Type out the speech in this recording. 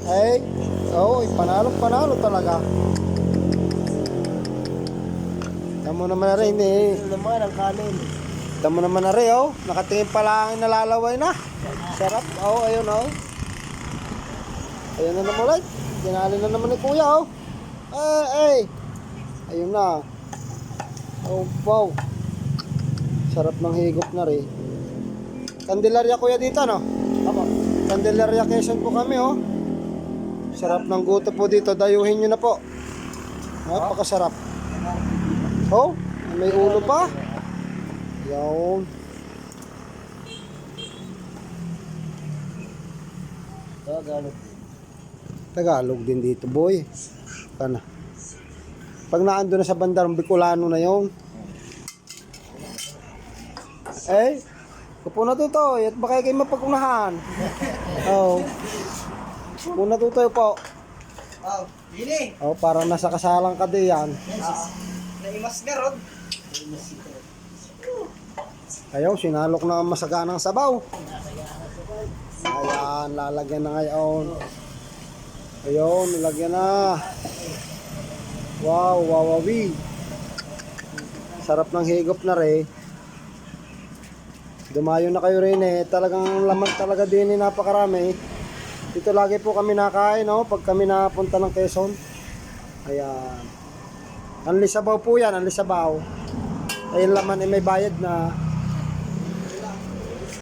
Ay, oh, panalo talaga. Tamo naman na rin eh. Ito naman ang kanin. Tamo naman na rin oh. Nakatingin pa lang nalalaway na. Sarap. Oh, ayun oh. Ayun na naman ulit. Dinali na naman ni kuya oh. Ay. Ayun na. Oh, wow. Sarap ng higop na rin. Candelaria kuya dito no? Apo. Candelaria Quezon po kami oh. Sarap ng guto po dito. Dayuhin nyo na po. Napakasarap. Oh, may ulo pa. Yun. Tagalog. Tagalog din dito boy. Kana. Pag naando na sa bandarang Bicolano na yon. Eh, kupo na to. At baka kayo mapagkunahan. Oh. Muna to po. Oh, dili. Oh, parang nasa kasalang ka diyan. Naimas nga rod. Ayaw, sinalok na ang masaganang sabaw. Ayan, lalagyan na ngayon. Ayun, nilagyan na. Wow, wawawi. Sarap ng higop na rin. Dumayo na kayo rin eh. Talagang laman talaga din eh, napakarami. Dito lagi po kami nakain, no? Pag kami napunta ng Quezon. Ayan. Anli sabaw po yan, anli sabaw. Ayun laman eh, may bayad na.